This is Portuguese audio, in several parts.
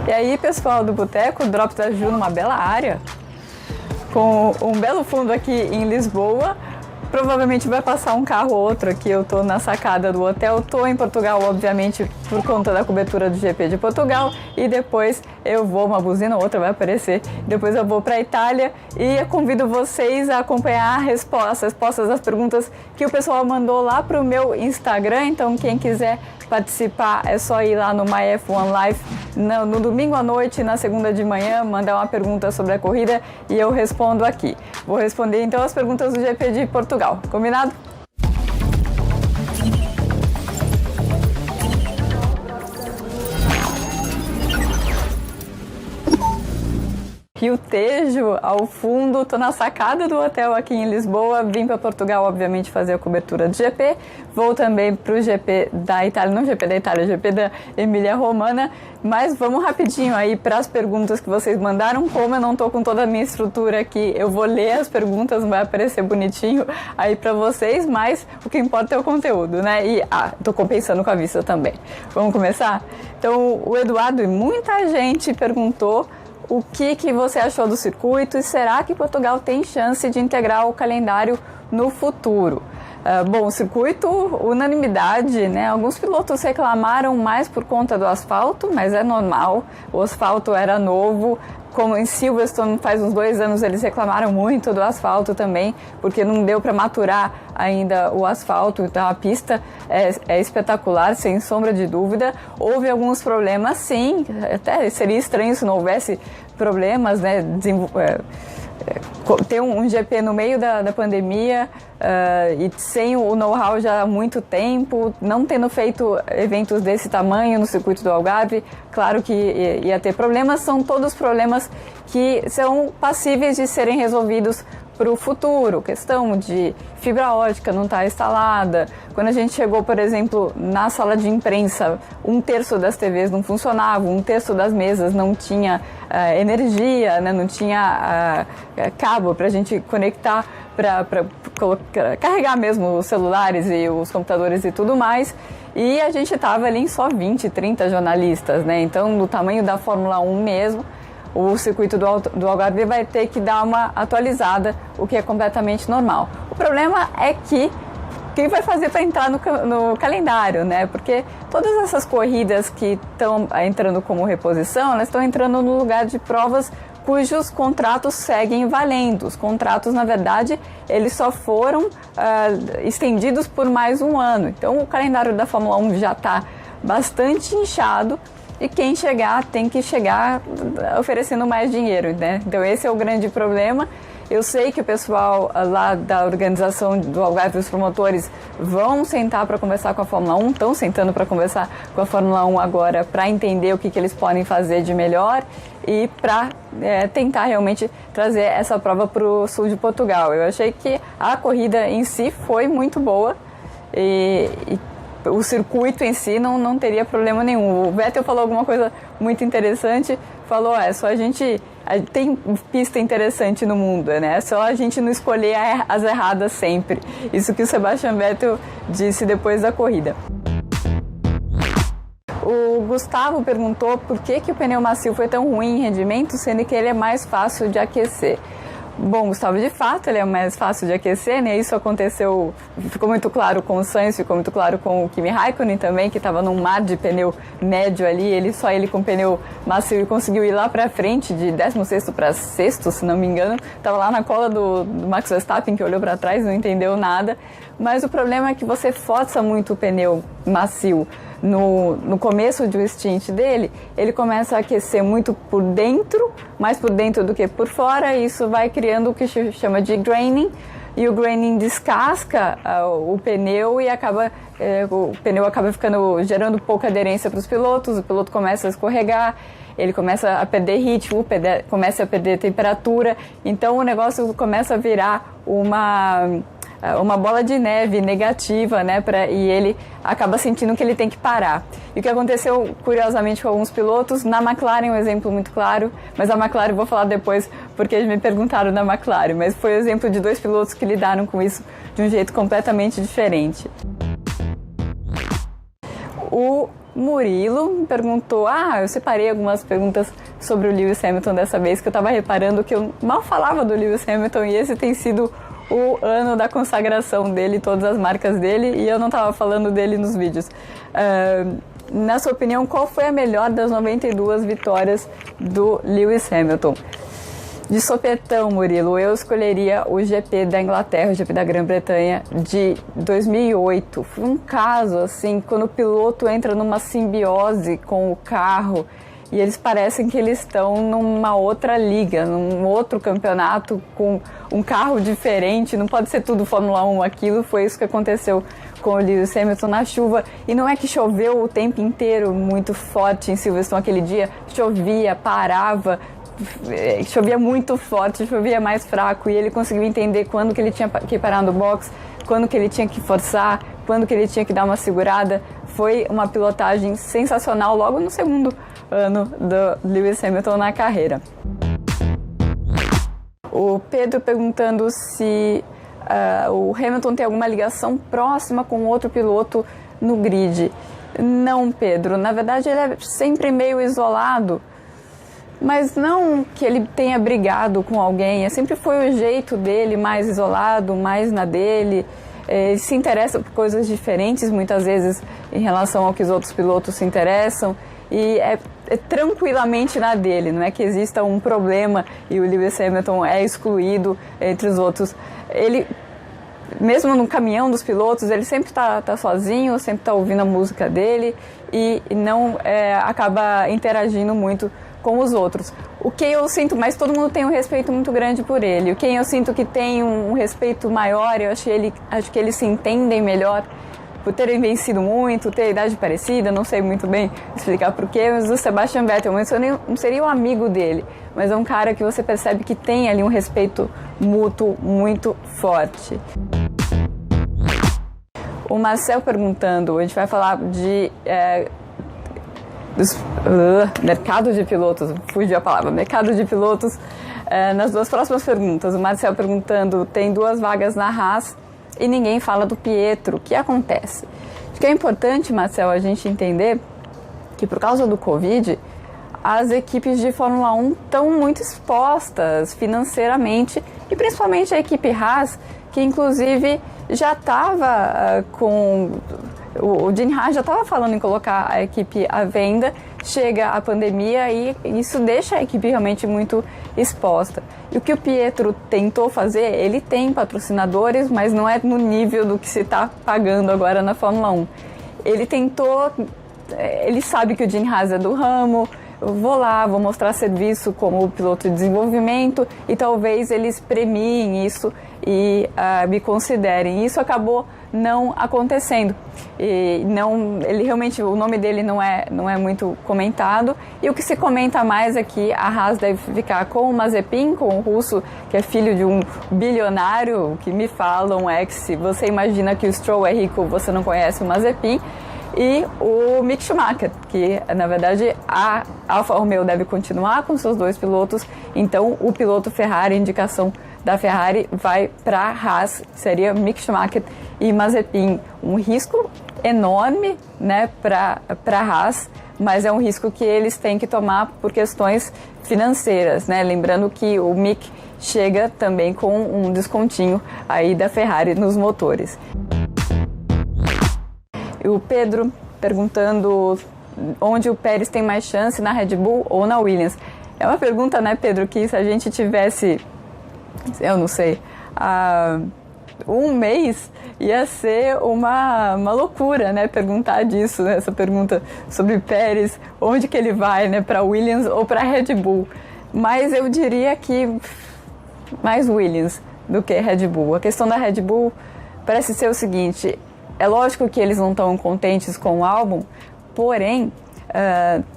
E aí, pessoal do Boteco, o Drops da Ju numa bela área, com um belo fundo aqui em Lisboa. Provavelmente vai passar um carro ou outro aqui, eu tô na sacada do hotel, tô em Portugal, obviamente, por conta da cobertura do GP de Portugal, e depois eu vou, uma buzina ou outra vai aparecer, depois eu vou pra Itália e eu convido vocês a acompanhar as respostas às perguntas que o pessoal mandou lá pro meu Instagram, então quem quiser participar é só ir lá no MyF1 Live no domingo à noite e na segunda de manhã, mandar uma pergunta sobre a corrida e eu respondo aqui. Vou responder então as perguntas do GP de Portugal, combinado? Rio Tejo, ao fundo, tô na sacada do hotel aqui em Lisboa, vim para Portugal, obviamente, fazer a cobertura do GP, vou também para o GP da Itália, não GP da Itália, GP da Emília-Romana, mas vamos rapidinho aí para as perguntas que vocês mandaram, como eu não tô com toda a minha estrutura aqui, eu vou ler as perguntas, vai aparecer bonitinho aí para vocês, mas o que importa é o conteúdo, né? E, tô compensando com a vista também. Vamos começar? Então, o Eduardo e muita gente perguntou o que você achou do circuito e será que Portugal tem chance de integrar o calendário no futuro? Bom, o circuito, unanimidade, né? Alguns pilotos reclamaram mais por conta do asfalto, mas é normal, o asfalto era novo. Como em Silverstone faz uns 2 anos eles reclamaram muito do asfalto também, porque não deu para maturar ainda o asfalto, então a pista é espetacular, sem sombra de dúvida. Houve alguns problemas, sim, até seria estranho se não houvesse problemas, né? Ter um GP no meio da pandemia e sem o know-how já há muito tempo, não tendo feito eventos desse tamanho no circuito do Algarve, claro que ia ter problemas, são todos problemas que são passíveis de serem resolvidos para o futuro, questão de fibra ótica não estar instalada. Quando a gente chegou, por exemplo, na sala de imprensa, 1/3 das TVs não funcionava, 1/3 das mesas não tinha energia, né? Não tinha cabo para a gente conectar, para carregar mesmo os celulares e os computadores e tudo mais. E a gente estava ali em só 20, 30 jornalistas, né? Então, no tamanho da Fórmula 1 mesmo, o circuito do Algarve vai ter que dar uma atualizada, o que é completamente normal. O problema é que quem vai fazer para entrar no calendário, né? Porque todas essas corridas que estão entrando como reposição, elas estão entrando no lugar de provas cujos contratos seguem valendo. Os contratos, na verdade, eles só foram estendidos por mais um ano. Então, o calendário da Fórmula 1 já está bastante inchado. E quem chegar tem que chegar oferecendo mais dinheiro, né? Então esse é o grande problema. Eu sei que o pessoal lá da organização do Algarve, os promotores, vão sentar para conversar com a Fórmula 1, estão sentando para conversar com a Fórmula 1 agora para entender o que eles podem fazer de melhor e para tentar realmente trazer essa prova para o sul de Portugal. Eu achei que a corrida em si foi muito boa e o circuito em si não teria problema nenhum. O Vettel falou alguma coisa muito interessante, falou, só a gente tem pista interessante no mundo, né? É só a gente não escolher as erradas sempre. Isso que o Sebastian Vettel disse depois da corrida. O Gustavo perguntou por que o pneu macio foi tão ruim em rendimento, sendo que ele é mais fácil de aquecer. Bom, Gustavo, de fato, ele é mais fácil de aquecer, né? Isso aconteceu, ficou muito claro com o Sainz, ficou muito claro com o Kimi Raikkonen também, que estava num mar de pneu médio ali, só ele com pneu macio e conseguiu ir lá para frente, de 16º para 6º, se não me engano. Estava lá na cola do Max Verstappen, que olhou para trás, não entendeu nada. Mas o problema é que você força muito o pneu macio. No começo do stint dele, ele começa a aquecer muito por dentro, mais por dentro do que por fora, e isso vai criando o que se chama de graining, e o graining descasca o pneu e o pneu acaba gerando pouca aderência para os pilotos, o piloto começa a escorregar, ele começa a perder ritmo, começa a perder temperatura, então o negócio começa a virar uma bola de neve negativa, né, e ele acaba sentindo que ele tem que parar. E o que aconteceu, curiosamente, com alguns pilotos, na McLaren é um exemplo muito claro, mas a McLaren eu vou falar depois, porque eles me perguntaram da McLaren, mas foi o exemplo de 2 pilotos que lidaram com isso de um jeito completamente diferente. O Murilo me perguntou, eu separei algumas perguntas sobre o Lewis Hamilton dessa vez, que eu estava reparando que eu mal falava do Lewis Hamilton e esse tem sido o ano da consagração dele, todas as marcas dele, e eu não estava falando dele nos vídeos. Na sua opinião, qual foi a melhor das 92 vitórias do Lewis Hamilton? De sopetão, Murilo, eu escolheria o GP da Inglaterra, o GP da Grã-Bretanha de 2008. Foi um caso, assim, quando o piloto entra numa simbiose com o carro e eles parecem que eles estão numa outra liga, num outro campeonato com um carro diferente. Não pode ser tudo Fórmula 1 aquilo. Foi isso que aconteceu com o Lewis Hamilton na chuva. E não é que choveu o tempo inteiro muito forte em Silverstone aquele dia. Chovia, parava, chovia muito forte, chovia mais fraco, e ele conseguiu entender quando que ele tinha que parar no box, quando que ele tinha que forçar, quando que ele tinha que dar uma segurada. Foi uma pilotagem sensacional logo no segundo ano do Lewis Hamilton na carreira. O Pedro perguntando se o Hamilton tem alguma ligação próxima com outro piloto no grid. Não, Pedro, na verdade ele é sempre meio isolado. Mas não que ele tenha brigado com alguém, sempre foi o jeito dele, mais isolado, mais na dele. Ele se interessa por coisas diferentes, muitas vezes, em relação ao que os outros pilotos se interessam. E é tranquilamente na dele, não é que exista um problema e o Lewis Hamilton é excluído entre os outros. Ele, mesmo no caminhão dos pilotos, ele sempre tá sozinho, sempre está ouvindo a música dele e não acaba interagindo muito com os outros. O que eu sinto, mas todo mundo tem um respeito muito grande por ele. O que eu sinto que tem um respeito maior, eu acho que eles se entendem melhor por terem vencido muito, ter idade parecida, não sei muito bem explicar porquê, mas o Sebastian Vettel, mas eu não seria um amigo dele, mas é um cara que você percebe que tem ali um respeito mútuo muito forte. O Marcel perguntando, a gente vai falar de mercado de pilotos, fugiu a palavra, mercado de pilotos, nas duas próximas perguntas. O Marcel perguntando, tem 2 vagas na Haas e ninguém fala do Pietro, o que acontece? Acho que é importante, Marcel, a gente entender que por causa do Covid, as equipes de Fórmula 1 estão muito expostas financeiramente, e principalmente a equipe Haas, que inclusive já estava com... O Gene Haas já estava falando em colocar a equipe à venda, chega a pandemia e isso deixa a equipe realmente muito exposta. E o que o Pietro tentou fazer, ele tem patrocinadores, mas não é no nível do que se está pagando agora na Fórmula 1. Ele tentou, ele sabe que o Gene Haas é do ramo, eu vou lá, vou mostrar serviço como piloto de desenvolvimento e talvez eles premiem isso e me considerem. Isso acabou não acontecendo. E ele realmente, o nome dele não é muito comentado, e o que se comenta mais é que a Haas deve ficar com o Mazepin, com o russo, que é filho de um bilionário. O que me falam é que se você imagina que o Stroll é rico, você não conhece o Mazepin, e o Mick Schumacher, que na verdade a Alfa Romeo deve continuar com seus 2 pilotos, então o piloto Ferrari, indicação da Ferrari, vai para a Haas, seria Mick Schumacher e Mazepin. Um risco enorme, né, para a Haas, mas é um risco que eles têm que tomar por questões financeiras, né? Lembrando que o Mick chega também com um descontinho aí da Ferrari nos motores. O Pedro perguntando onde o Pérez tem mais chance, na Red Bull ou na Williams. É uma pergunta, né, Pedro, que se a gente tivesse, eu não sei, um mês, ia ser uma loucura, né, perguntar disso, né, essa pergunta sobre Pérez, onde que ele vai, né, para Williams ou para Red Bull. Mas eu diria que mais Williams do que Red Bull. A questão da Red Bull parece ser o seguinte: é lógico que eles não estão contentes com o álbum, porém,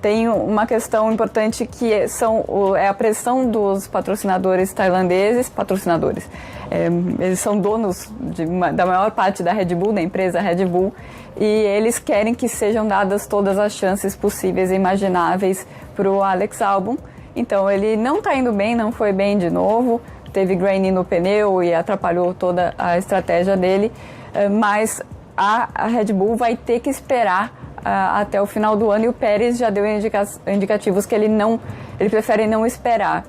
tem uma questão importante que é a pressão dos patrocinadores tailandeses. Eles são donos da maior parte da Red Bull, da empresa Red Bull, e eles querem que sejam dadas todas as chances possíveis e imagináveis para o Alex Albon. Então ele não está indo bem, não foi bem de novo, teve graining no pneu e atrapalhou toda a estratégia dele, mas a Red Bull vai ter que esperar até o final do ano, e o Pérez já deu indicativos que ele prefere não esperar.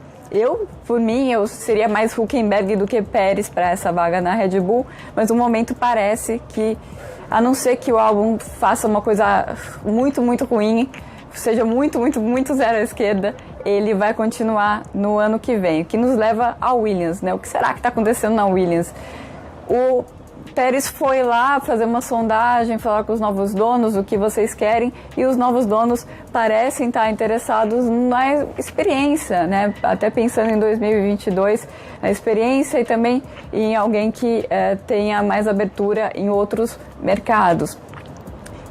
Por mim, eu seria mais Hülkenberg do que Pérez para essa vaga na Red Bull, mas no momento parece que, a não ser que o álbum faça uma coisa muito, muito ruim, seja muito, muito, muito zero à esquerda, ele vai continuar no ano que vem, o que nos leva à Williams, né? O que será que está acontecendo na Williams? O Pérez foi lá fazer uma sondagem, falar com os novos donos o que vocês querem, e os novos donos parecem estar interessados na experiência, né? Até pensando em 2022, na experiência, e também em alguém que tenha mais abertura em outros mercados.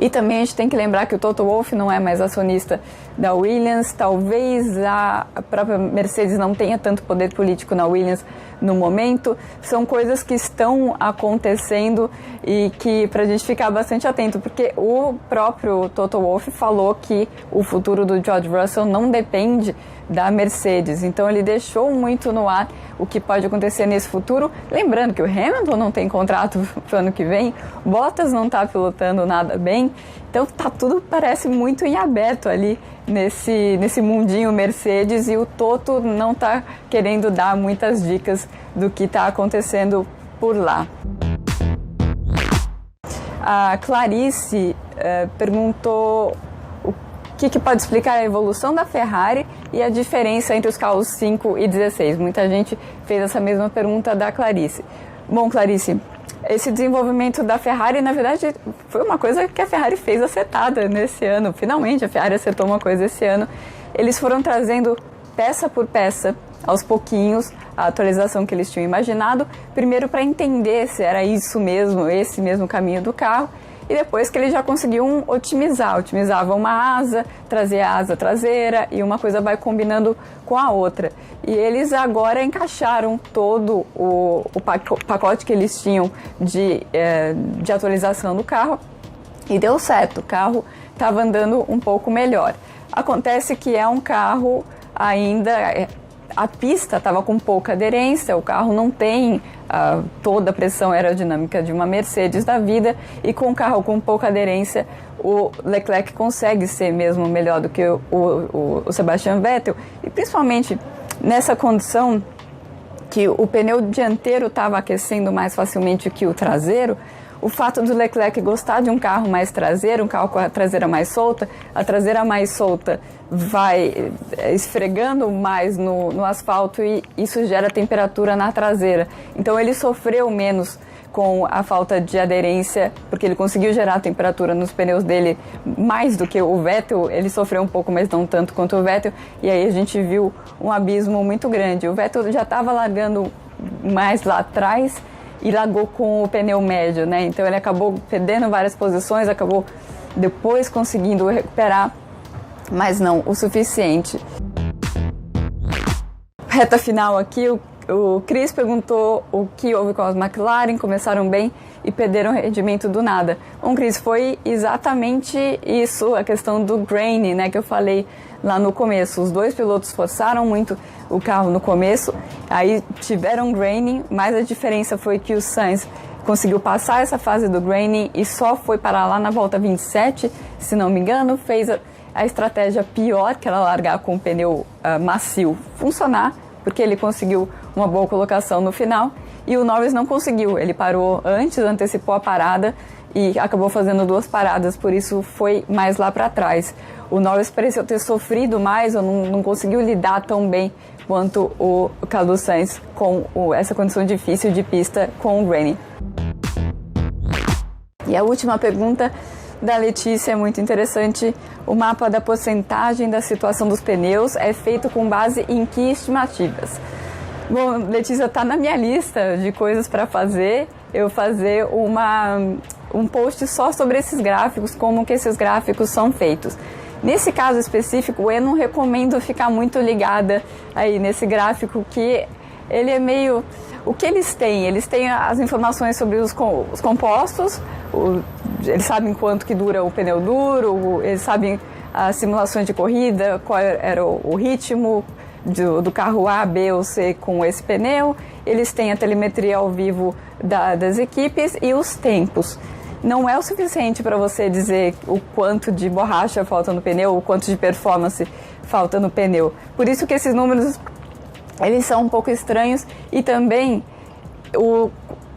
E também a gente tem que lembrar que o Toto Wolff não é mais acionista da Williams. Talvez a própria Mercedes não tenha tanto poder político na Williams no momento. São coisas que estão acontecendo e que para a gente ficar bastante atento, porque o próprio Toto Wolff falou que o futuro do George Russell não depende da Mercedes. Então ele deixou muito no ar o que pode acontecer nesse futuro. Lembrando que o Hamilton não tem contrato para o ano que vem, Bottas não está pilotando nada bem, então tá tudo, parece muito em aberto ali nesse mundinho Mercedes, e o Toto não está querendo dar muitas dicas do que está acontecendo por lá. A Clarice perguntou o que pode explicar a evolução da Ferrari e a diferença entre os carros 5 e 16. Muita gente fez essa mesma pergunta da Clarice. Bom, Clarice, esse desenvolvimento da Ferrari, na verdade, foi uma coisa que a Ferrari fez acertada nesse ano. Finalmente, a Ferrari acertou uma coisa esse ano. Eles foram trazendo peça por peça, aos pouquinhos, a atualização que eles tinham imaginado. Primeiro para entender se era isso mesmo, esse mesmo caminho do carro. E depois que eles já conseguiam otimizavam uma asa, trazer a asa traseira, e uma coisa vai combinando com a outra. E eles agora encaixaram todo o pacote que eles tinham de atualização do carro, e deu certo, o carro estava andando um pouco melhor. Acontece que é um carro ainda... A pista estava com pouca aderência, o carro não tem toda a pressão aerodinâmica de uma Mercedes da vida, e com um carro com pouca aderência, o Leclerc consegue ser mesmo melhor do que o Sebastian Vettel, e principalmente nessa condição que o pneu dianteiro estava aquecendo mais facilmente que o traseiro. O fato do Leclerc gostar de um carro mais traseiro, um carro com a traseira mais solta vai esfregando mais no asfalto, e isso gera temperatura na traseira. Então ele sofreu menos com a falta de aderência, porque ele conseguiu gerar temperatura nos pneus dele mais do que o Vettel. Ele sofreu um pouco, mas não tanto quanto o Vettel, e aí a gente viu um abismo muito grande. O Vettel já estava largando mais lá atrás e largou com o pneu médio, né? Então ele acabou perdendo várias posições, acabou depois conseguindo recuperar, mas não o suficiente. Reta final aqui, o Chris perguntou o que houve com as McLaren, começaram bem e perderam rendimento do nada. Bom, Chris, foi exatamente isso, a questão do graining, né, que eu falei lá no começo. Os dois pilotos forçaram muito o carro no começo, aí tiveram graining, mas a diferença foi que o Sainz conseguiu passar essa fase do graining e só foi parar lá na volta 27, se não me engano, fez a estratégia pior, que era largar com o pneu macio, funcionar, porque ele conseguiu uma boa colocação no final, e o Norris não conseguiu. Ele parou antes, antecipou a parada e acabou fazendo duas paradas, por isso foi mais lá para trás. O Norris pareceu ter sofrido mais, ou não conseguiu lidar tão bem quanto o Carlos Sainz com essa condição difícil de pista com o graining. E a última pergunta da Letícia é muito interessante. O mapa da porcentagem da situação dos pneus é feito com base em que estimativas? Bom, Letícia, está na minha lista de coisas para fazer, eu fazer um post só sobre esses gráficos, como que esses gráficos são feitos. Nesse caso específico, eu não recomendo ficar muito ligada aí nesse gráfico, que ele é meio... O que eles têm? Eles têm as informações sobre os compostos, eles sabem quanto que dura o pneu duro, eles sabem as simulações de corrida, qual era o ritmo do carro A, B ou C com esse pneu. Eles têm a telemetria ao vivo das equipes e os tempos. não é o suficiente para você dizer o quanto de borracha falta no pneu, o quanto de performance falta no pneu. Por isso que esses números, eles são um pouco estranhos, e também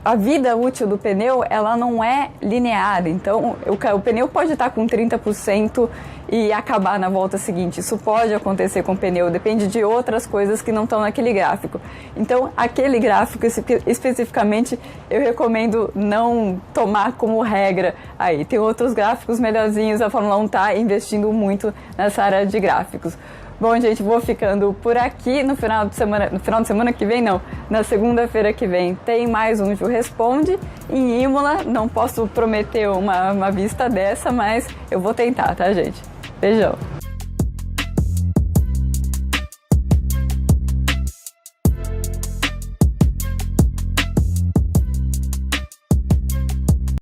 a vida útil do pneu, ela não é linear. Então, o pneu pode estar com 30% e acabar na volta seguinte. Isso pode acontecer com o pneu, depende de outras coisas que não estão naquele gráfico. Então, aquele gráfico especificamente, eu recomendo não tomar como regra. Aí, tem outros gráficos melhorzinhos, a Fórmula 1 está investindo muito nessa área de gráficos. Bom, gente, vou ficando por aqui. No final de semana que vem, não, na segunda-feira que vem, tem mais um Ju Responde em Imola. Não posso prometer uma vista dessa, mas eu vou tentar, tá, gente? Beijão!